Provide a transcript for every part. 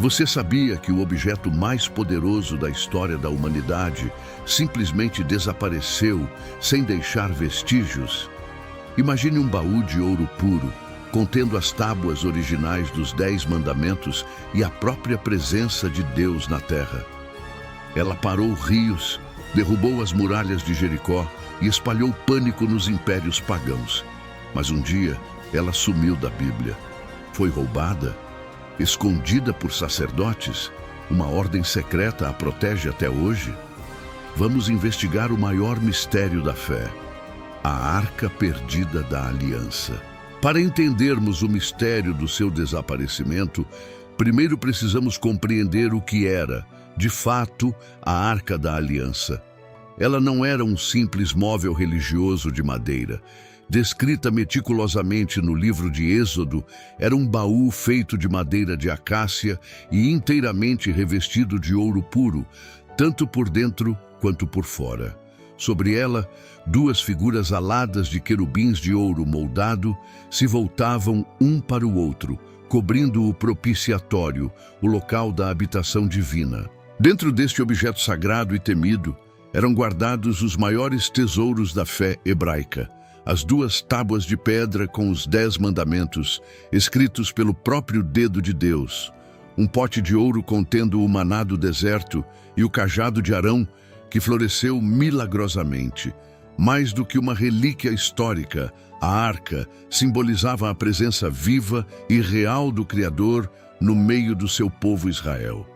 Você sabia que o objeto mais poderoso da história da humanidade simplesmente desapareceu sem deixar vestígios? Imagine um baú de ouro puro, contendo as tábuas originais dos 10 mandamentos e a própria presença de Deus na terra. Ela parou rios, derrubou as muralhas de Jericó e espalhou pânico nos impérios pagãos. Mas um dia, ela sumiu da Bíblia. Foi roubada? Escondida por sacerdotes? Uma ordem secreta a protege até hoje? Vamos investigar o maior mistério da fé: a Arca Perdida da Aliança. Para entendermos o mistério do seu desaparecimento, primeiro precisamos compreender o que era, de fato, a Arca da Aliança. Ela não era um simples móvel religioso de madeira. Descrita meticulosamente no livro de Êxodo, era um baú feito de madeira de acácia e inteiramente revestido de ouro puro, tanto por dentro quanto por fora. Sobre ela, 2 figuras aladas de querubins de ouro moldado se voltavam um para o outro, cobrindo o propiciatório, o local da habitação divina. Dentro deste objeto sagrado e temido, eram guardados os maiores tesouros da fé hebraica: as 2 tábuas de pedra com os 10 mandamentos, escritos pelo próprio dedo de Deus, um pote de ouro contendo o maná do deserto e o cajado de Arão, que floresceu milagrosamente. Mais do que uma relíquia histórica, a arca simbolizava a presença viva e real do Criador no meio do seu povo Israel.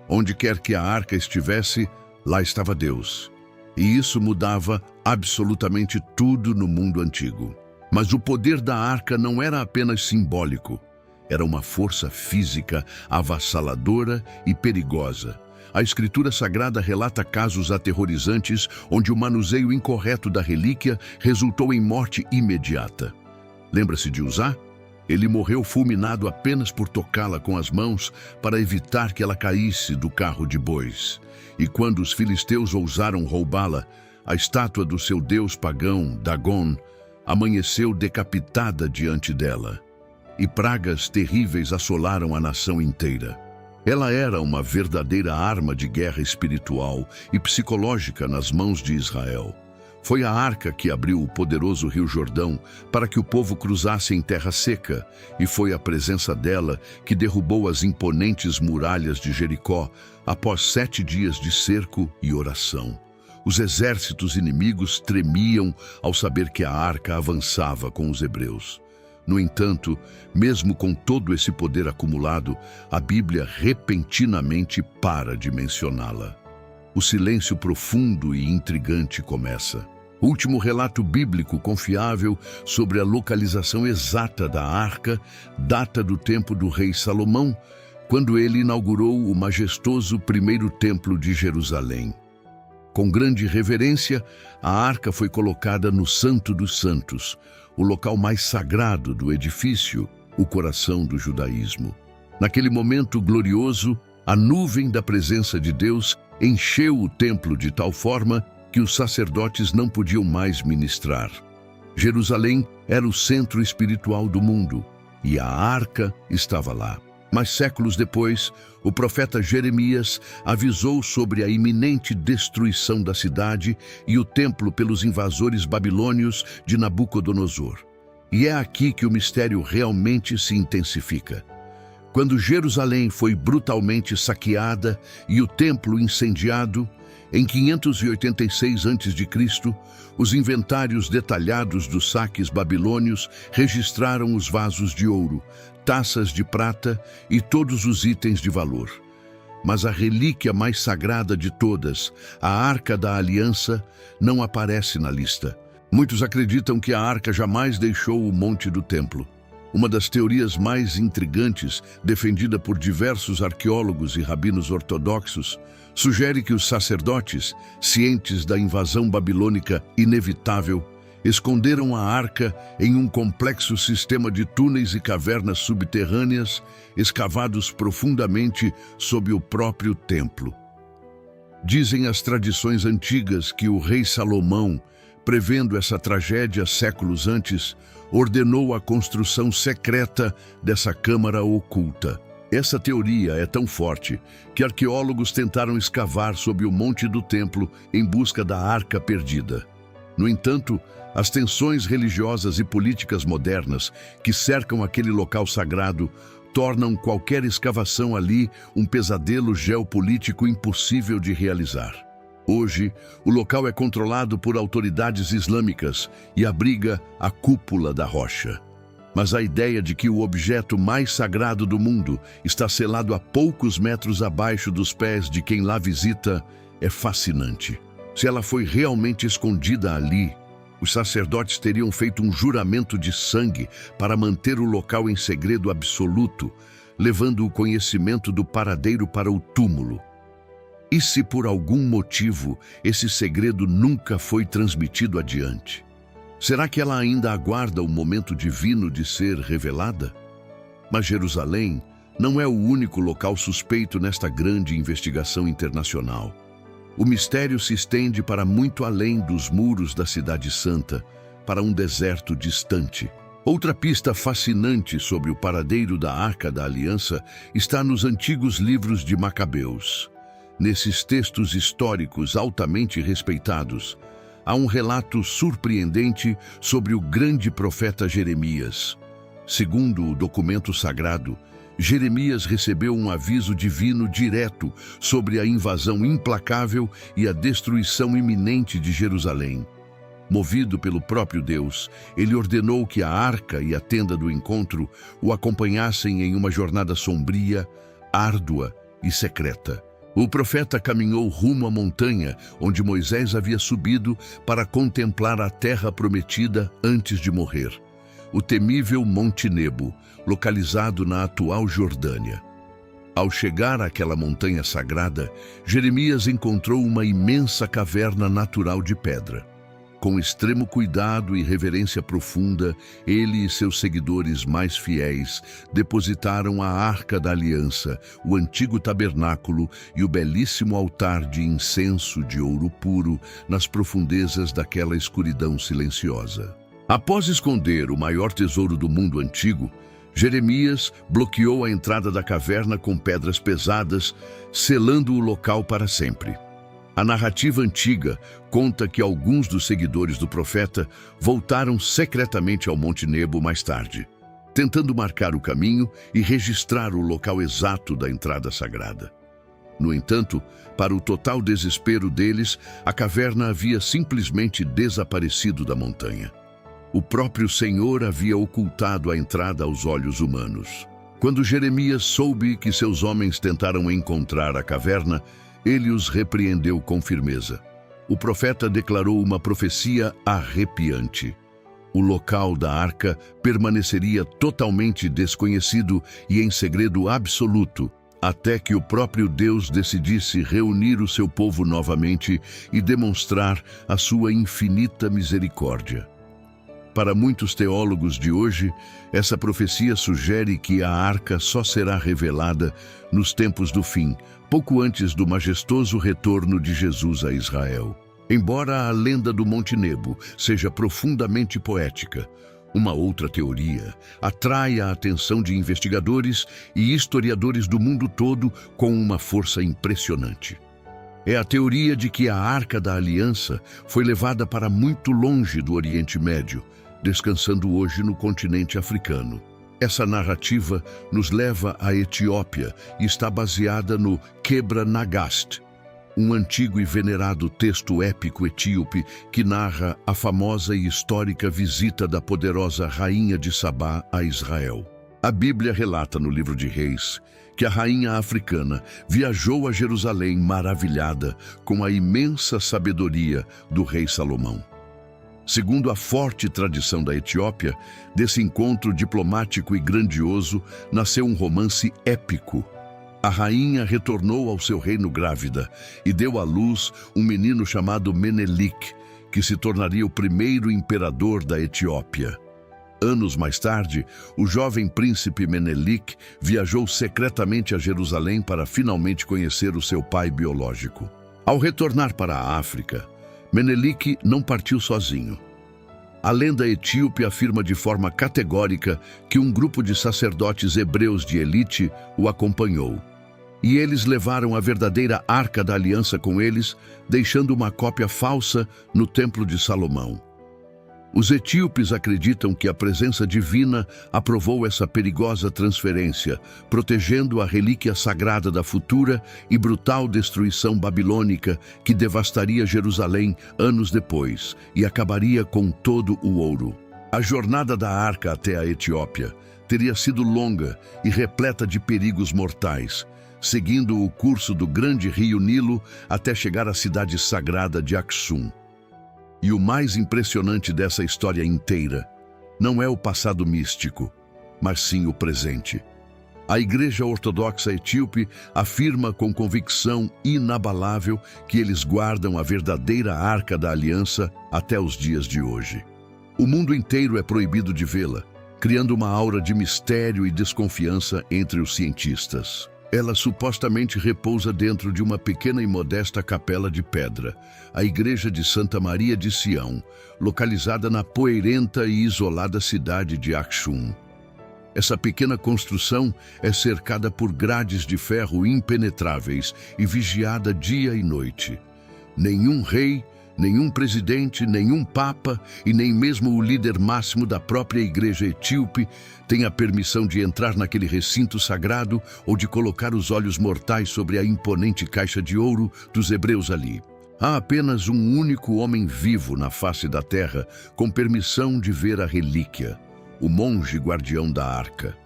Onde quer que a arca estivesse, lá estava Deus. E isso mudava absolutamente tudo no mundo antigo. Mas o poder da arca não era apenas simbólico. Era uma força física avassaladora e perigosa. A Escritura Sagrada relata casos aterrorizantes onde o manuseio incorreto da relíquia resultou em morte imediata. Lembra-se de Uzá? Ele morreu fulminado apenas por tocá-la com as mãos para evitar que ela caísse do carro de bois. E quando os filisteus ousaram roubá-la, a estátua do seu deus pagão, Dagon, amanheceu decapitada diante dela. E pragas terríveis assolaram a nação inteira. Ela era uma verdadeira arma de guerra espiritual e psicológica nas mãos de Israel. Foi a arca que abriu o poderoso rio Jordão para que o povo cruzasse em terra seca, e foi a presença dela que derrubou as imponentes muralhas de Jericó após 7 dias de cerco e oração. Os exércitos inimigos tremiam ao saber que a arca avançava com os hebreus. No entanto, mesmo com todo esse poder acumulado, a Bíblia repentinamente para de mencioná-la. O silêncio profundo e intrigante começa. O último relato bíblico confiável sobre a localização exata da arca data do tempo do rei Salomão, quando ele inaugurou o majestoso primeiro templo de Jerusalém. Com grande reverência, a arca foi colocada no Santo dos Santos, o local mais sagrado do edifício, o coração do judaísmo. Naquele momento glorioso, a nuvem da presença de Deus encheu o templo de tal forma que os sacerdotes não podiam mais ministrar. Jerusalém era o centro espiritual do mundo, e a arca estava lá. Mas séculos depois, o profeta Jeremias avisou sobre a iminente destruição da cidade e o templo pelos invasores babilônios de Nabucodonosor. E é aqui que o mistério realmente se intensifica. Quando Jerusalém foi brutalmente saqueada e o templo incendiado, em 586 a.C., os inventários detalhados dos saques babilônios registraram os vasos de ouro, taças de prata e todos os itens de valor. Mas a relíquia mais sagrada de todas, a Arca da Aliança, não aparece na lista. Muitos acreditam que a arca jamais deixou o monte do templo. Uma das teorias mais intrigantes, defendida por diversos arqueólogos e rabinos ortodoxos, sugere que os sacerdotes, cientes da invasão babilônica inevitável, esconderam a arca em um complexo sistema de túneis e cavernas subterrâneas escavados profundamente sob o próprio templo. Dizem as tradições antigas que o rei Salomão, prevendo essa tragédia séculos antes, ordenou a construção secreta dessa câmara oculta. Essa teoria é tão forte que arqueólogos tentaram escavar sob o monte do templo em busca da arca perdida. No entanto, as tensões religiosas e políticas modernas que cercam aquele local sagrado tornam qualquer escavação ali um pesadelo geopolítico impossível de realizar. Hoje, o local é controlado por autoridades islâmicas e abriga a cúpula da rocha. Mas a ideia de que o objeto mais sagrado do mundo está selado a poucos metros abaixo dos pés de quem lá visita é fascinante. Se ela foi realmente escondida ali, os sacerdotes teriam feito um juramento de sangue para manter o local em segredo absoluto, levando o conhecimento do paradeiro para o túmulo. E se por algum motivo esse segredo nunca foi transmitido adiante? Será que ela ainda aguarda o momento divino de ser revelada? Mas Jerusalém não é o único local suspeito nesta grande investigação internacional. O mistério se estende para muito além dos muros da Cidade Santa, para um deserto distante. Outra pista fascinante sobre o paradeiro da Arca da Aliança está nos antigos livros de Macabeus. Nesses textos históricos altamente respeitados, há um relato surpreendente sobre o grande profeta Jeremias. Segundo o documento sagrado, Jeremias recebeu um aviso divino direto sobre a invasão implacável e a destruição iminente de Jerusalém. Movido pelo próprio Deus, ele ordenou que a arca e a tenda do encontro o acompanhassem em uma jornada sombria, árdua e secreta. O profeta caminhou rumo à montanha onde Moisés havia subido para contemplar a terra prometida antes de morrer, o temível Monte Nebo, localizado na atual Jordânia. Ao chegar àquela montanha sagrada, Jeremias encontrou uma imensa caverna natural de pedra. Com extremo cuidado e reverência profunda, ele e seus seguidores mais fiéis depositaram a Arca da Aliança, o antigo tabernáculo e o belíssimo altar de incenso de ouro puro nas profundezas daquela escuridão silenciosa. Após esconder o maior tesouro do mundo antigo, Jeremias bloqueou a entrada da caverna com pedras pesadas, selando o local para sempre. A narrativa antiga conta que alguns dos seguidores do profeta voltaram secretamente ao Monte Nebo mais tarde, tentando marcar o caminho e registrar o local exato da entrada sagrada. No entanto, para o total desespero deles, a caverna havia simplesmente desaparecido da montanha. O próprio Senhor havia ocultado a entrada aos olhos humanos. Quando Jeremias soube que seus homens tentaram encontrar a caverna, ele os repreendeu com firmeza. O profeta declarou uma profecia arrepiante. O local da arca permaneceria totalmente desconhecido e em segredo absoluto, até que o próprio Deus decidisse reunir o seu povo novamente e demonstrar a sua infinita misericórdia. Para muitos teólogos de hoje, essa profecia sugere que a arca só será revelada nos tempos do fim, pouco antes do majestoso retorno de Jesus a Israel. Embora a lenda do Monte Nebo seja profundamente poética, uma outra teoria atrai a atenção de investigadores e historiadores do mundo todo com uma força impressionante. É a teoria de que a Arca da Aliança foi levada para muito longe do Oriente Médio, descansando hoje no continente africano. Essa narrativa nos leva à Etiópia e está baseada no Quebra Nagast, um antigo e venerado texto épico etíope que narra a famosa e histórica visita da poderosa rainha de Sabá a Israel. A Bíblia relata no livro de Reis que a rainha africana viajou a Jerusalém maravilhada com a imensa sabedoria do rei Salomão. Segundo a forte tradição da Etiópia, desse encontro diplomático e grandioso nasceu um romance épico. A rainha retornou ao seu reino grávida e deu à luz um menino chamado Menelik, que se tornaria o primeiro imperador da Etiópia. Anos mais tarde, o jovem príncipe Menelik viajou secretamente a Jerusalém para finalmente conhecer o seu pai biológico. Ao retornar para a África, Menelik não partiu sozinho. A lenda etíope afirma de forma categórica que um grupo de sacerdotes hebreus de elite o acompanhou. E eles levaram a verdadeira Arca da Aliança com eles, deixando uma cópia falsa no Templo de Salomão. Os etíopes acreditam que a presença divina aprovou essa perigosa transferência, protegendo a relíquia sagrada da futura e brutal destruição babilônica que devastaria Jerusalém anos depois e acabaria com todo o ouro. A jornada da arca até a Etiópia teria sido longa e repleta de perigos mortais, seguindo o curso do grande rio Nilo até chegar à cidade sagrada de Aksum. E o mais impressionante dessa história inteira não é o passado místico, mas sim o presente. A Igreja Ortodoxa Etíope afirma com convicção inabalável que eles guardam a verdadeira Arca da Aliança até os dias de hoje. O mundo inteiro é proibido de vê-la, criando uma aura de mistério e desconfiança entre os cientistas. Ela supostamente repousa dentro de uma pequena e modesta capela de pedra, a Igreja de Santa Maria de Sião, localizada na poeirenta e isolada cidade de Aksum. Essa pequena construção é cercada por grades de ferro impenetráveis e vigiada dia e noite. Nenhum rei, nenhum presidente, nenhum papa e nem mesmo o líder máximo da própria Igreja Etíope tem a permissão de entrar naquele recinto sagrado ou de colocar os olhos mortais sobre a imponente caixa de ouro dos hebreus ali. Há apenas um único homem vivo na face da terra com permissão de ver a relíquia, o monge guardião da arca.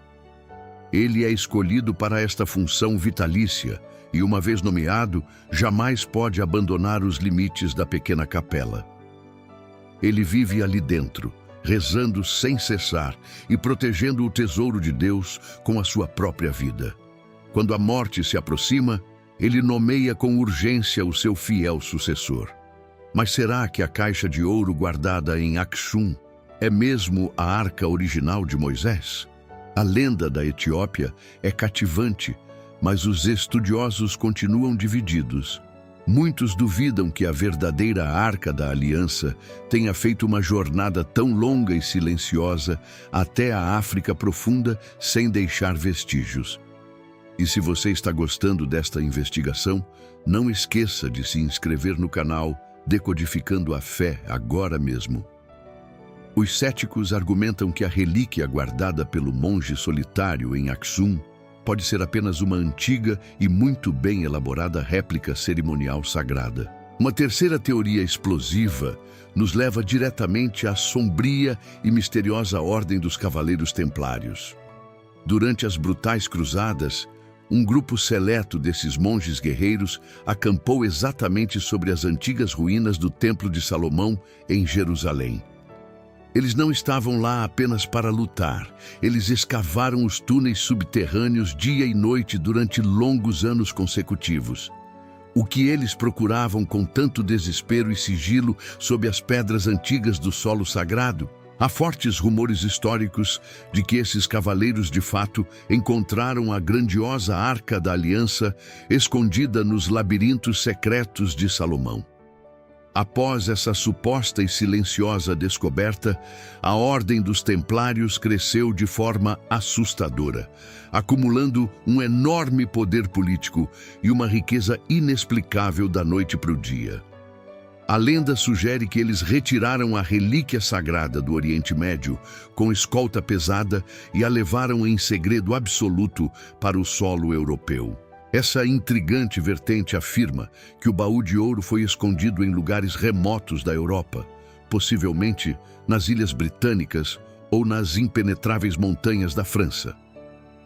Ele é escolhido para esta função vitalícia e, uma vez nomeado, jamais pode abandonar os limites da pequena capela. Ele vive ali dentro, rezando sem cessar e protegendo o tesouro de Deus com a sua própria vida. Quando a morte se aproxima, ele nomeia com urgência o seu fiel sucessor. Mas será que a caixa de ouro guardada em Aksum é mesmo a arca original de Moisés? A lenda da Etiópia é cativante, mas os estudiosos continuam divididos. Muitos duvidam que a verdadeira Arca da Aliança tenha feito uma jornada tão longa e silenciosa até a África profunda sem deixar vestígios. E se você está gostando desta investigação, não esqueça de se inscrever no canal Decodificando a Fé agora mesmo. Os céticos argumentam que a relíquia guardada pelo monge solitário em Aksum pode ser apenas uma antiga e muito bem elaborada réplica cerimonial sagrada. Uma terceira teoria explosiva nos leva diretamente à sombria e misteriosa Ordem dos Cavaleiros Templários. Durante as brutais cruzadas, um grupo seleto desses monges guerreiros acampou exatamente sobre as antigas ruínas do Templo de Salomão, em Jerusalém. Eles não estavam lá apenas para lutar. Eles escavaram os túneis subterrâneos dia e noite durante longos anos consecutivos. O que eles procuravam com tanto desespero e sigilo sob as pedras antigas do solo sagrado? Há fortes rumores históricos de que esses cavaleiros de fato encontraram a grandiosa Arca da Aliança escondida nos labirintos secretos de Salomão. Após essa suposta e silenciosa descoberta, a Ordem dos Templários cresceu de forma assustadora, acumulando um enorme poder político e uma riqueza inexplicável da noite para o dia. A lenda sugere que eles retiraram a relíquia sagrada do Oriente Médio com escolta pesada e a levaram em segredo absoluto para o solo europeu. Essa intrigante vertente afirma que o baú de ouro foi escondido em lugares remotos da Europa, possivelmente nas Ilhas Britânicas ou nas impenetráveis montanhas da França.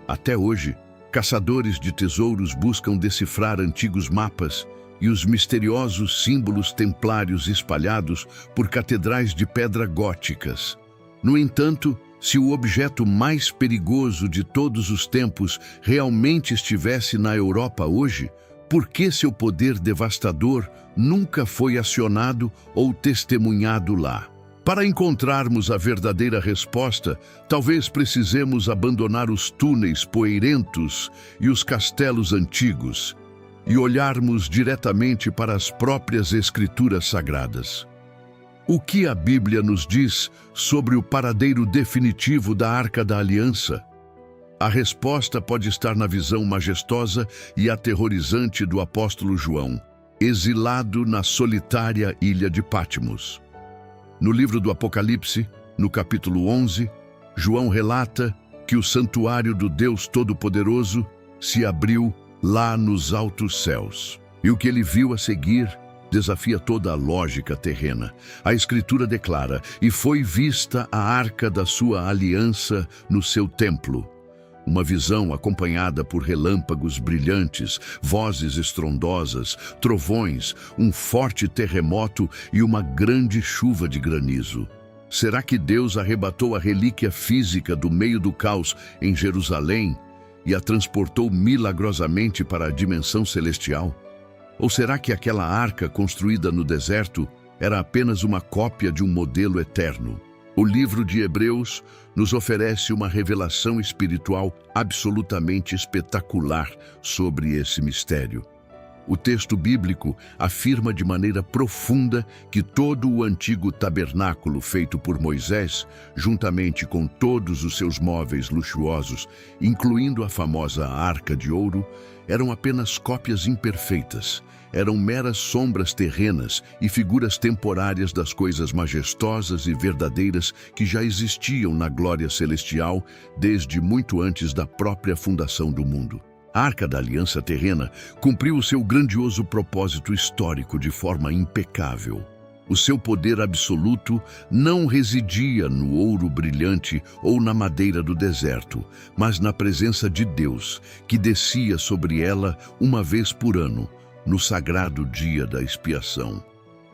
Até hoje, caçadores de tesouros buscam decifrar antigos mapas e os misteriosos símbolos templários espalhados por catedrais de pedra góticas. No entanto, se o objeto mais perigoso de todos os tempos realmente estivesse na Europa hoje, por que seu poder devastador nunca foi acionado ou testemunhado lá? Para encontrarmos a verdadeira resposta, talvez precisemos abandonar os túneis poeirentos e os castelos antigos e olharmos diretamente para as próprias escrituras sagradas. O que a Bíblia nos diz sobre o paradeiro definitivo da Arca da Aliança? A resposta pode estar na visão majestosa e aterrorizante do apóstolo João, exilado na solitária ilha de Patmos. No livro do Apocalipse, no capítulo 11, João relata que o santuário do Deus Todo-Poderoso se abriu lá nos altos céus. E o que ele viu a seguir desafia toda a lógica terrena. A Escritura declara: "E foi vista a arca da sua aliança no seu templo." Uma visão acompanhada por relâmpagos brilhantes, vozes estrondosas, trovões, um forte terremoto e uma grande chuva de granizo. Será que Deus arrebatou a relíquia física do meio do caos em Jerusalém e a transportou milagrosamente para a dimensão celestial? Ou será que aquela arca construída no deserto era apenas uma cópia de um modelo eterno? O livro de Hebreus nos oferece uma revelação espiritual absolutamente espetacular sobre esse mistério. O texto bíblico afirma de maneira profunda que todo o antigo tabernáculo feito por Moisés, juntamente com todos os seus móveis luxuosos, incluindo a famosa Arca de Ouro, eram apenas cópias imperfeitas. Eram meras sombras terrenas e figuras temporárias das coisas majestosas e verdadeiras que já existiam na glória celestial desde muito antes da própria fundação do mundo. A Arca da Aliança terrena cumpriu o seu grandioso propósito histórico de forma impecável. O seu poder absoluto não residia no ouro brilhante ou na madeira do deserto, mas na presença de Deus, que descia sobre ela uma vez por ano, no sagrado dia da expiação.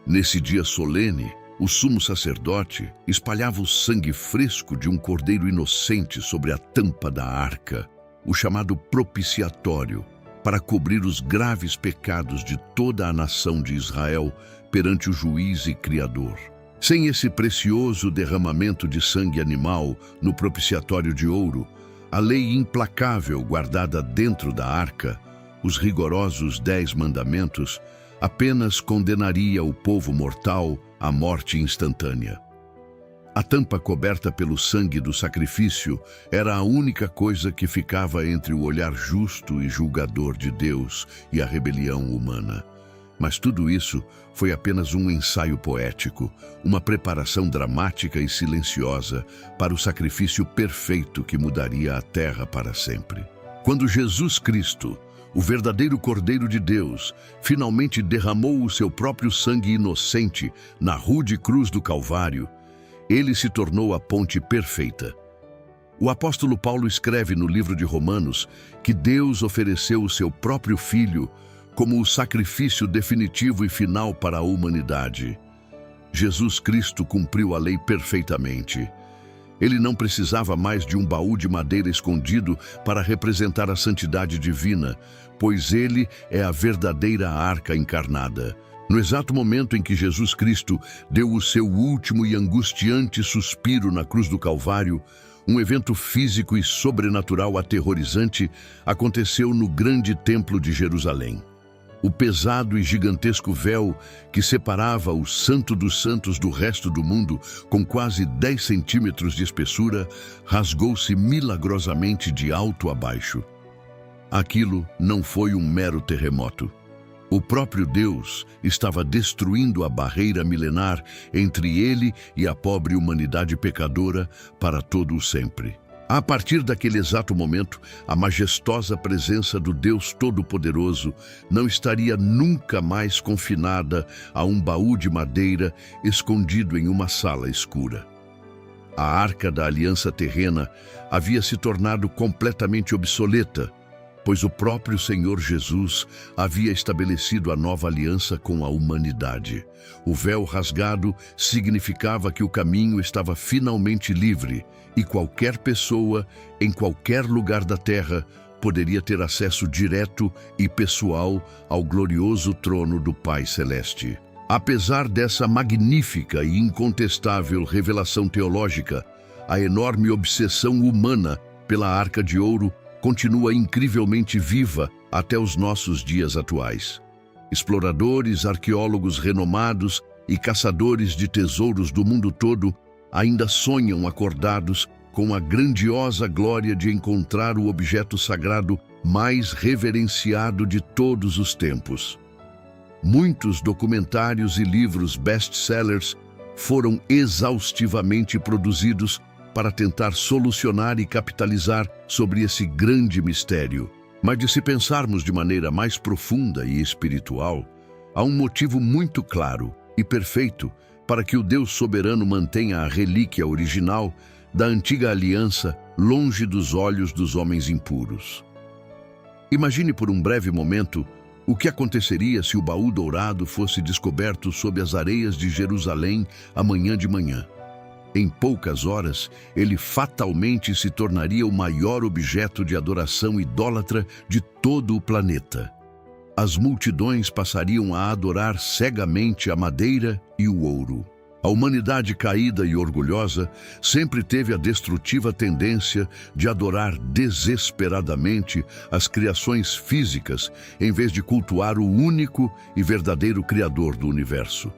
Nesse dia solene, o sumo sacerdote espalhava o sangue fresco de um cordeiro inocente sobre a tampa da arca, o chamado propiciatório, para cobrir os graves pecados de toda a nação de Israel perante o juiz e Criador. Sem esse precioso derramamento de sangue animal no propiciatório de ouro, a lei implacável guardada dentro da arca, os rigorosos 10 mandamentos, apenas condenaria o povo mortal à morte instantânea. A tampa coberta pelo sangue do sacrifício era a única coisa que ficava entre o olhar justo e julgador de Deus e a rebelião humana. Mas tudo isso foi apenas um ensaio poético, uma preparação dramática e silenciosa para o sacrifício perfeito que mudaria a terra para sempre. Quando Jesus Cristo, o verdadeiro Cordeiro de Deus, finalmente derramou o seu próprio sangue inocente na rude cruz do Calvário, ele se tornou a ponte perfeita. O apóstolo Paulo escreve no livro de Romanos que Deus ofereceu o seu próprio Filho como o sacrifício definitivo e final para a humanidade. Jesus Cristo cumpriu a lei perfeitamente. Ele não precisava mais de um baú de madeira escondido para representar a santidade divina, pois ele é a verdadeira arca encarnada. No exato momento em que Jesus Cristo deu o seu último e angustiante suspiro na cruz do Calvário, um evento físico e sobrenatural aterrorizante aconteceu no grande templo de Jerusalém. O pesado e gigantesco véu que separava o Santo dos Santos do resto do mundo, com quase 10 centímetros de espessura, rasgou-se milagrosamente de alto a baixo. Aquilo não foi um mero terremoto. O próprio Deus estava destruindo a barreira milenar entre ele e a pobre humanidade pecadora para todo o sempre. A partir daquele exato momento, a majestosa presença do Deus Todo-Poderoso não estaria nunca mais confinada a um baú de madeira escondido em uma sala escura. A Arca da Aliança terrena havia se tornado completamente obsoleta, pois o próprio Senhor Jesus havia estabelecido a nova aliança com a humanidade. O véu rasgado significava que o caminho estava finalmente livre e qualquer pessoa, em qualquer lugar da terra, poderia ter acesso direto e pessoal ao glorioso trono do Pai Celeste. Apesar dessa magnífica e incontestável revelação teológica, a enorme obsessão humana pela Arca de Ouro continua incrivelmente viva até os nossos dias atuais. Exploradores, arqueólogos renomados e caçadores de tesouros do mundo todo ainda sonham acordados com a grandiosa glória de encontrar o objeto sagrado mais reverenciado de todos os tempos. Muitos documentários e livros best-sellers foram exaustivamente produzidos para tentar solucionar e capitalizar sobre esse grande mistério. Mas de se pensarmos de maneira mais profunda e espiritual, há um motivo muito claro e perfeito para que o Deus soberano mantenha a relíquia original da antiga aliança longe dos olhos dos homens impuros. Imagine por um breve momento o que aconteceria se o baú dourado fosse descoberto sob as areias de Jerusalém amanhã de manhã. Em poucas horas, ele fatalmente se tornaria o maior objeto de adoração idólatra de todo o planeta. As multidões passariam a adorar cegamente a madeira e o ouro. A humanidade caída e orgulhosa sempre teve a destrutiva tendência de adorar desesperadamente as criações físicas, em vez de cultuar o único e verdadeiro Criador do universo.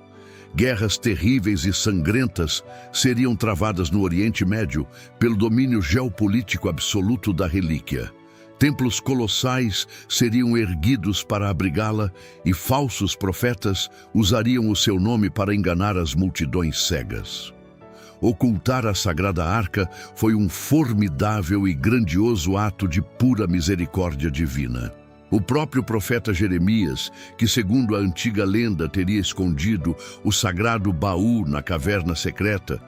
Guerras terríveis e sangrentas seriam travadas no Oriente Médio pelo domínio geopolítico absoluto da relíquia. Templos colossais seriam erguidos para abrigá-la e falsos profetas usariam o seu nome para enganar as multidões cegas. Ocultar a Sagrada Arca foi um formidável e grandioso ato de pura misericórdia divina. O próprio profeta Jeremias, que segundo a antiga lenda teria escondido o sagrado baú na caverna secreta,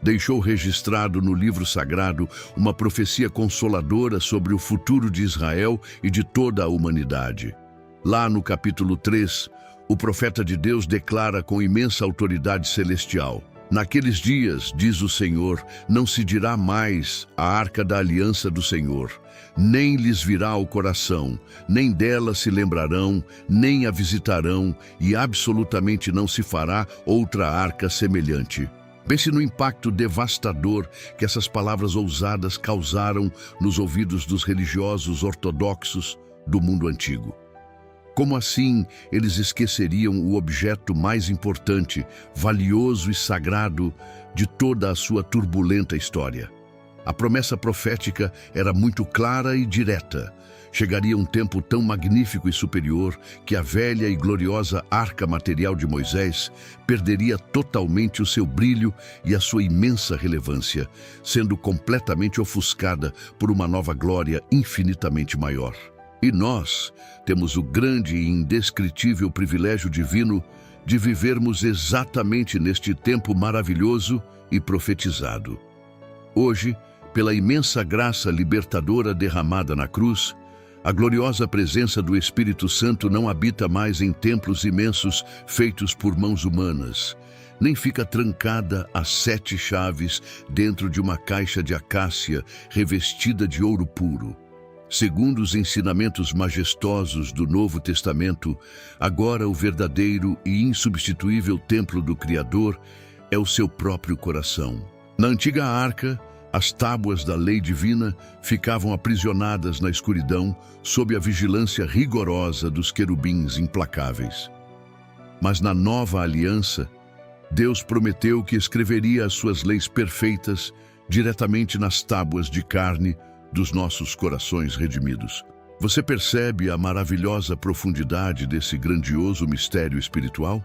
deixou registrado no livro sagrado uma profecia consoladora sobre o futuro de Israel e de toda a humanidade. Lá no capítulo 3, o profeta de Deus declara com imensa autoridade celestial: "Naqueles dias, diz o Senhor, não se dirá mais a arca da aliança do Senhor, nem lhes virá ao coração, nem dela se lembrarão, nem a visitarão, e absolutamente não se fará outra arca semelhante." Pense no impacto devastador que essas palavras ousadas causaram nos ouvidos dos religiosos ortodoxos do mundo antigo. Como assim eles esqueceriam o objeto mais importante, valioso e sagrado de toda a sua turbulenta história? A promessa profética era muito clara e direta. Chegaria um tempo tão magnífico e superior que a velha e gloriosa arca material de Moisés perderia totalmente o seu brilho e a sua imensa relevância, sendo completamente ofuscada por uma nova glória infinitamente maior. E nós temos o grande e indescritível privilégio divino de vivermos exatamente neste tempo maravilhoso e profetizado. Hoje, pela imensa graça libertadora derramada na cruz, a gloriosa presença do Espírito Santo não habita mais em templos imensos feitos por mãos humanas, nem fica trancada a 7 chaves dentro de uma caixa de acácia revestida de ouro puro. Segundo os ensinamentos majestosos do Novo Testamento, agora o verdadeiro e insubstituível templo do Criador é o seu próprio coração. Na antiga arca, as tábuas da lei divina ficavam aprisionadas na escuridão sob a vigilância rigorosa dos querubins implacáveis. Mas na nova aliança, Deus prometeu que escreveria as suas leis perfeitas diretamente nas tábuas de carne dos nossos corações redimidos. Você percebe a maravilhosa profundidade desse grandioso mistério espiritual?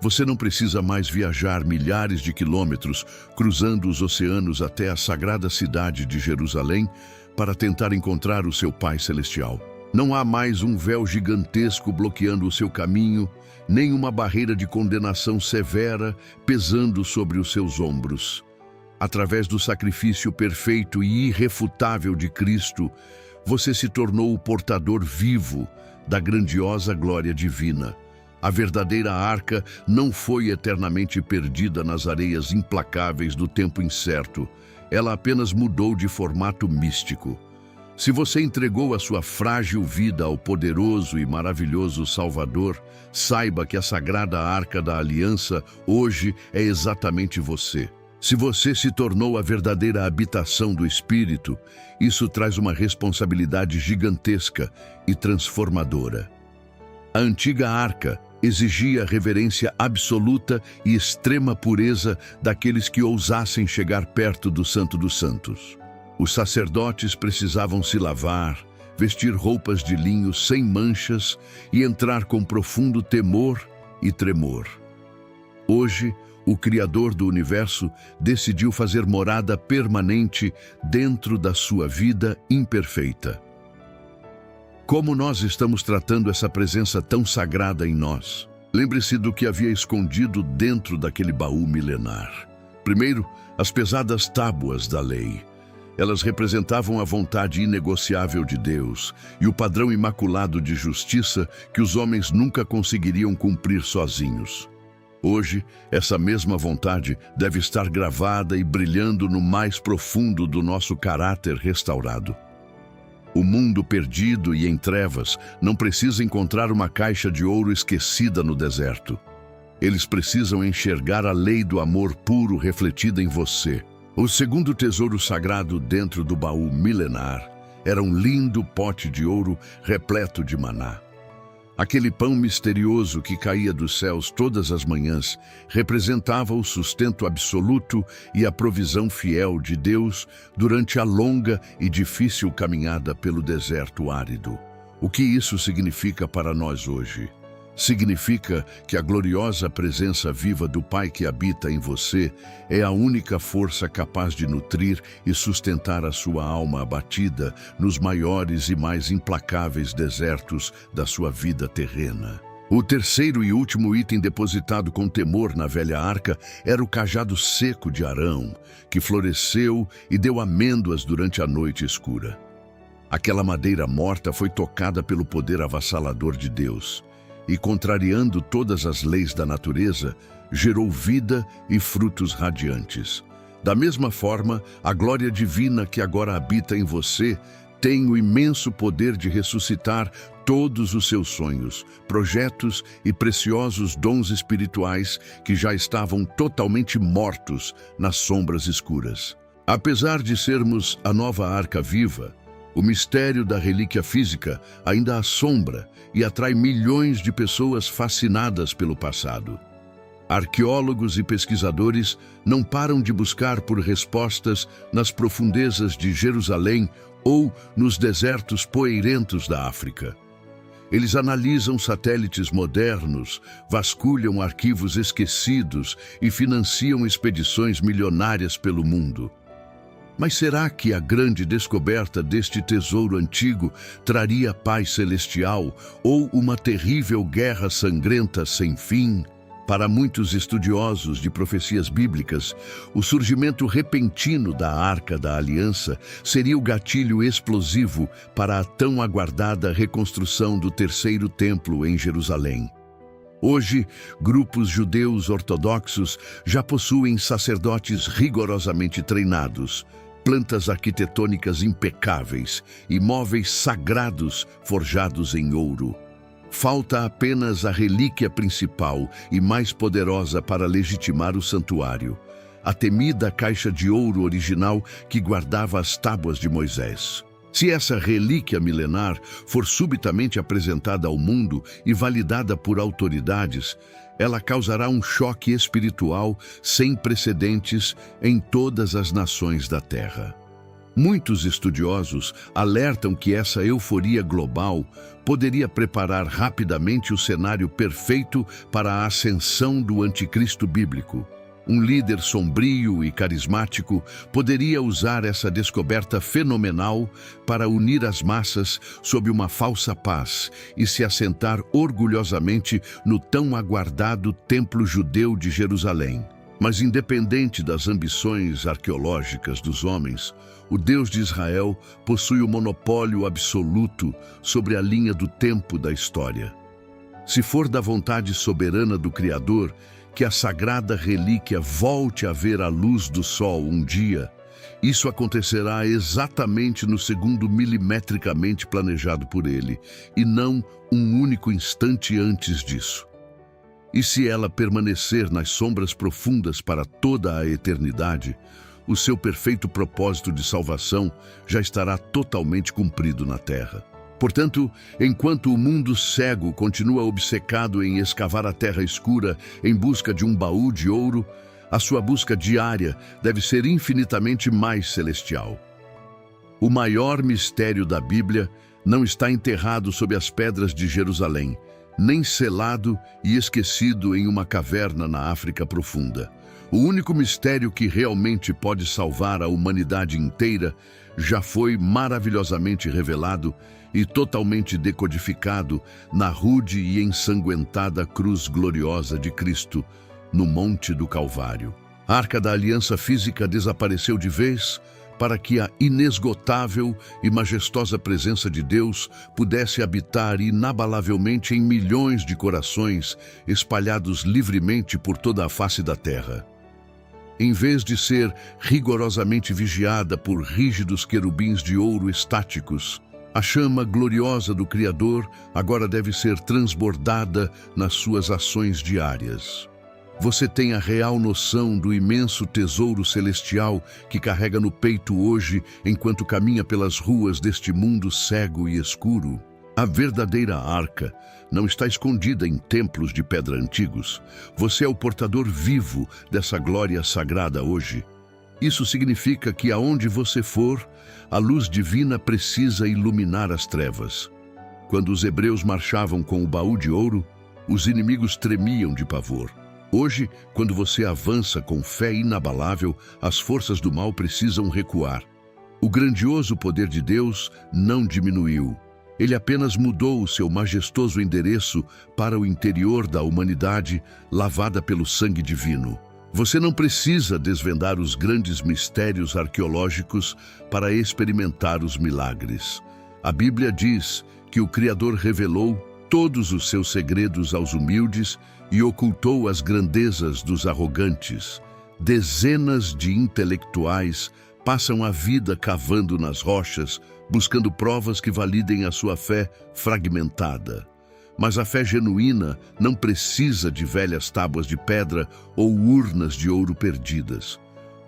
Você não precisa mais viajar milhares de quilômetros cruzando os oceanos até a sagrada cidade de Jerusalém para tentar encontrar o seu Pai Celestial. Não há mais um véu gigantesco bloqueando o seu caminho, nem uma barreira de condenação severa pesando sobre os seus ombros. Através do sacrifício perfeito e irrefutável de Cristo, você se tornou o portador vivo da grandiosa glória divina. A verdadeira arca não foi eternamente perdida nas areias implacáveis do tempo incerto. Ela apenas mudou de formato místico. Se você entregou a sua frágil vida ao poderoso e maravilhoso Salvador, saiba que a sagrada Arca da Aliança hoje é exatamente você. Se você se tornou a verdadeira habitação do Espírito, isso traz uma responsabilidade gigantesca e transformadora. A antiga arca Exigia reverência absoluta e extrema pureza daqueles que ousassem chegar perto do Santo dos Santos. Os sacerdotes precisavam se lavar, vestir roupas de linho sem manchas e entrar com profundo temor e tremor. Hoje, o Criador do Universo decidiu fazer morada permanente dentro da sua vida imperfeita. Como nós estamos tratando essa presença tão sagrada em nós? Lembre-se do que havia escondido dentro daquele baú milenar. Primeiro, as pesadas tábuas da lei. Elas representavam a vontade inegociável de Deus e o padrão imaculado de justiça que os homens nunca conseguiriam cumprir sozinhos. Hoje, essa mesma vontade deve estar gravada e brilhando no mais profundo do nosso caráter restaurado. O mundo perdido e em trevas não precisa encontrar uma caixa de ouro esquecida no deserto. Eles precisam enxergar a lei do amor puro refletida em você. O segundo tesouro sagrado dentro do baú milenar era um lindo pote de ouro repleto de maná. Aquele pão misterioso que caía dos céus todas as manhãs representava o sustento absoluto e a provisão fiel de Deus durante a longa e difícil caminhada pelo deserto árido. O que isso significa para nós hoje? Significa que a gloriosa presença viva do Pai que habita em você é a única força capaz de nutrir e sustentar a sua alma abatida nos maiores e mais implacáveis desertos da sua vida terrena. O terceiro e último item depositado com temor na velha arca era o cajado seco de Arão, que floresceu e deu amêndoas durante a noite escura. Aquela madeira morta foi tocada pelo poder avassalador de Deus e, contrariando todas as leis da natureza, gerou vida e frutos radiantes. Da mesma forma, a glória divina que agora habita em você tem o imenso poder de ressuscitar todos os seus sonhos, projetos e preciosos dons espirituais que já estavam totalmente mortos nas sombras escuras. Apesar de sermos a nova arca viva, o mistério da relíquia física ainda assombra e atrai milhões de pessoas fascinadas pelo passado. Arqueólogos e pesquisadores não param de buscar por respostas nas profundezas de Jerusalém ou nos desertos poeirentos da África. Eles analisam satélites modernos, vasculham arquivos esquecidos e financiam expedições milionárias pelo mundo. Mas será que a grande descoberta deste tesouro antigo traria paz celestial ou uma terrível guerra sangrenta sem fim? Para muitos estudiosos de profecias bíblicas, o surgimento repentino da Arca da Aliança seria o gatilho explosivo para a tão aguardada reconstrução do terceiro templo em Jerusalém. Hoje, grupos judeus ortodoxos já possuem sacerdotes rigorosamente treinados, plantas arquitetônicas impecáveis e móveis sagrados forjados em ouro. Falta apenas a relíquia principal e mais poderosa para legitimar o santuário, a temida caixa de ouro original que guardava as tábuas de Moisés. Se essa relíquia milenar for subitamente apresentada ao mundo e validada por autoridades, ela causará um choque espiritual sem precedentes em todas as nações da Terra. Muitos estudiosos alertam que essa euforia global poderia preparar rapidamente o cenário perfeito para a ascensão do anticristo bíblico. Um líder sombrio e carismático poderia usar essa descoberta fenomenal para unir as massas sob uma falsa paz e se assentar orgulhosamente no tão aguardado Templo Judeu de Jerusalém. Mas independente das ambições arqueológicas dos homens, o Deus de Israel possui o monopólio absoluto sobre a linha do tempo da história. Se for da vontade soberana do Criador que a sagrada relíquia volte a ver a luz do sol um dia, isso acontecerá exatamente no segundo milimetricamente planejado por ele, e não um único instante antes disso. E se ela permanecer nas sombras profundas para toda a eternidade, o seu perfeito propósito de salvação já estará totalmente cumprido na terra. Portanto, enquanto o mundo cego continua obcecado em escavar a terra escura em busca de um baú de ouro, a sua busca diária deve ser infinitamente mais celestial. O maior mistério da Bíblia não está enterrado sob as pedras de Jerusalém, nem selado e esquecido em uma caverna na África profunda. O único mistério que realmente pode salvar a humanidade inteira já foi maravilhosamente revelado e totalmente decodificado na rude e ensanguentada cruz gloriosa de Cristo, no Monte do Calvário. A Arca da Aliança Física desapareceu de vez para que a inesgotável e majestosa presença de Deus pudesse habitar inabalavelmente em milhões de corações espalhados livremente por toda a face da terra. Em vez de ser rigorosamente vigiada por rígidos querubins de ouro estáticos, a chama gloriosa do Criador agora deve ser transbordada nas suas ações diárias. Você tem a real noção do imenso tesouro celestial que carrega no peito hoje enquanto caminha pelas ruas deste mundo cego e escuro? A verdadeira arca não está escondida em templos de pedra antigos. Você é o portador vivo dessa glória sagrada hoje. Isso significa que aonde você for, a luz divina precisa iluminar as trevas. Quando os hebreus marchavam com o baú de ouro, os inimigos tremiam de pavor. Hoje, quando você avança com fé inabalável, as forças do mal precisam recuar. O grandioso poder de Deus não diminuiu. Ele apenas mudou o seu majestoso endereço para o interior da humanidade, lavada pelo sangue divino. Você não precisa desvendar os grandes mistérios arqueológicos para experimentar os milagres. A Bíblia diz que o Criador revelou todos os seus segredos aos humildes e ocultou as grandezas dos arrogantes. Dezenas de intelectuais passam a vida cavando nas rochas, buscando provas que validem a sua fé fragmentada. Mas a fé genuína não precisa de velhas tábuas de pedra ou urnas de ouro perdidas,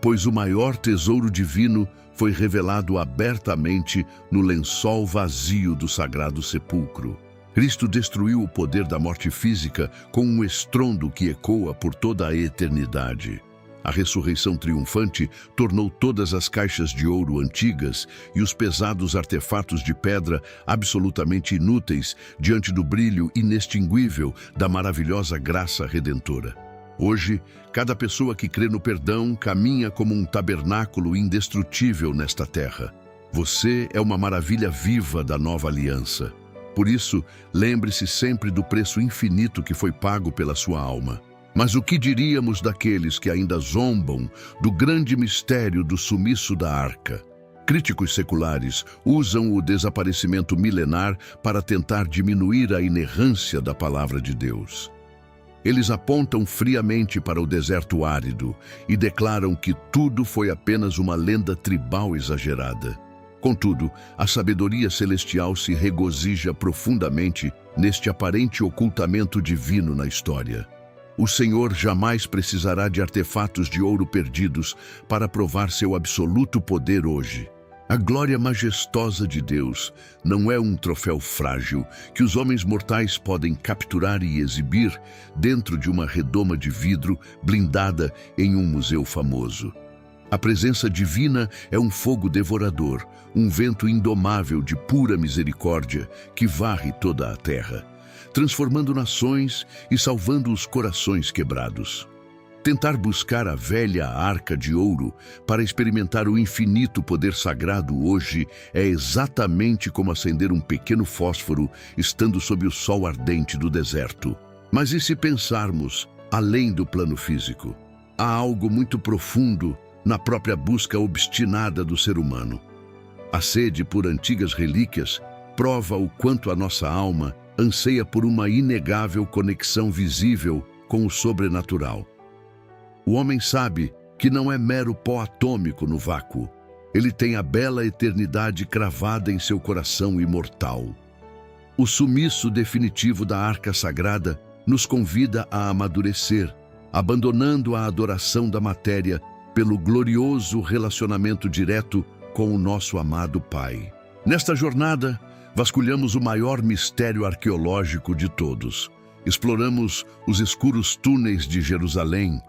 pois o maior tesouro divino foi revelado abertamente no lençol vazio do Sagrado Sepulcro. Cristo destruiu o poder da morte física com um estrondo que ecoa por toda a eternidade. A ressurreição triunfante tornou todas as caixas de ouro antigas e os pesados artefatos de pedra absolutamente inúteis diante do brilho inextinguível da maravilhosa graça redentora. Hoje, cada pessoa que crê no perdão caminha como um tabernáculo indestrutível nesta terra. Você é uma maravilha viva da nova aliança. Por isso, lembre-se sempre do preço infinito que foi pago pela sua alma. Mas o que diríamos daqueles que ainda zombam do grande mistério do sumiço da arca? Críticos seculares usam o desaparecimento milenar para tentar diminuir a inerrância da palavra de Deus. Eles apontam friamente para o deserto árido e declaram que tudo foi apenas uma lenda tribal exagerada. Contudo, a sabedoria celestial se regozija profundamente neste aparente ocultamento divino na história. O Senhor jamais precisará de artefatos de ouro perdidos para provar seu absoluto poder hoje. A glória majestosa de Deus não é um troféu frágil que os homens mortais podem capturar e exibir dentro de uma redoma de vidro blindada em um museu famoso. A presença divina é um fogo devorador, um vento indomável de pura misericórdia que varre toda a terra, transformando nações e salvando os corações quebrados. Tentar buscar a velha arca de ouro para experimentar o infinito poder sagrado hoje é exatamente como acender um pequeno fósforo estando sob o sol ardente do deserto. Mas e se pensarmos além do plano físico? Há algo muito profundo na própria busca obstinada do ser humano. A sede por antigas relíquias prova o quanto a nossa alma anseia por uma inegável conexão visível com o sobrenatural. O homem sabe que não é mero pó atômico no vácuo. Ele tem a bela eternidade cravada em seu coração imortal. O sumiço definitivo da arca sagrada nos convida a amadurecer, abandonando a adoração da matéria pelo glorioso relacionamento direto com o nosso amado Pai. Nesta jornada, Vasculhamos o maior mistério arqueológico de todos. Exploramos os escuros túneis de Jerusalém,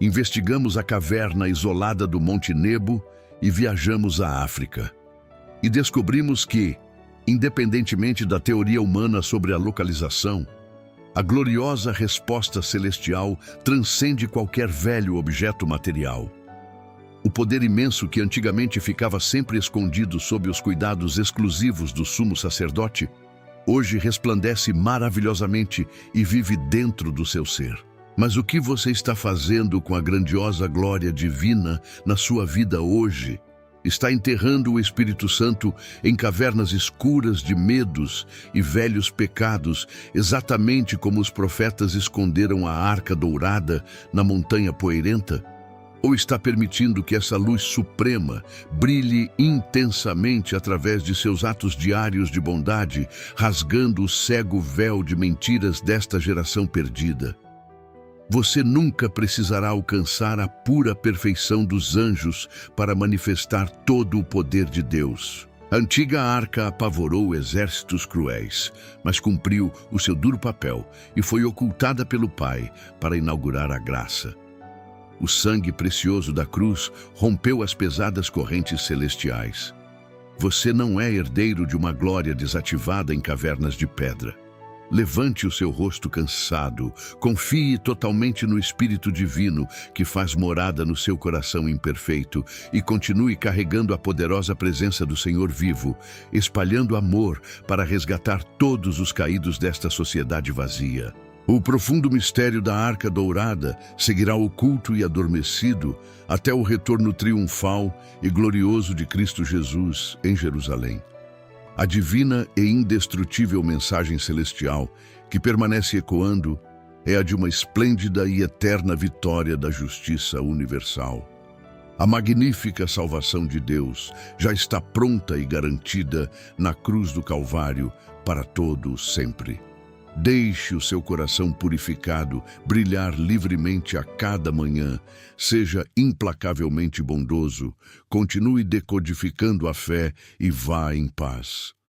investigamos a caverna isolada do Monte Nebo e viajamos à África. E descobrimos que, independentemente da teoria humana sobre a localização, a gloriosa resposta celestial transcende qualquer velho objeto material. O poder imenso que antigamente ficava sempre escondido sob os cuidados exclusivos do sumo sacerdote, hoje resplandece maravilhosamente e vive dentro do seu ser. Mas o que você está fazendo com a grandiosa glória divina na sua vida hoje? Está enterrando o Espírito Santo em cavernas escuras de medos e velhos pecados, exatamente como os profetas esconderam a arca dourada na montanha poeirenta? Ou está permitindo que essa luz suprema brilhe intensamente através de seus atos diários de bondade, rasgando o cego véu de mentiras desta geração perdida? Você nunca precisará alcançar a pura perfeição dos anjos para manifestar todo o poder de Deus. A antiga arca apavorou exércitos cruéis, mas cumpriu o seu duro papel e foi ocultada pelo Pai para inaugurar a graça. O sangue precioso da cruz rompeu as pesadas correntes celestiais. Você não é herdeiro de uma glória desativada em cavernas de pedra. Levante o seu rosto cansado, confie totalmente no Espírito Divino que faz morada no seu coração imperfeito e continue carregando a poderosa presença do Senhor vivo, espalhando amor para resgatar todos os caídos desta sociedade vazia. O profundo mistério da Arca Dourada seguirá oculto e adormecido até o retorno triunfal e glorioso de Cristo Jesus em Jerusalém. A divina e indestrutível mensagem celestial que permanece ecoando é a de uma esplêndida e eterna vitória da justiça universal. A magnífica salvação de Deus já está pronta e garantida na cruz do Calvário para todo sempre. Deixe o seu coração purificado brilhar livremente a cada manhã. Seja implacavelmente bondoso. Continue decodificando a fé e vá em paz.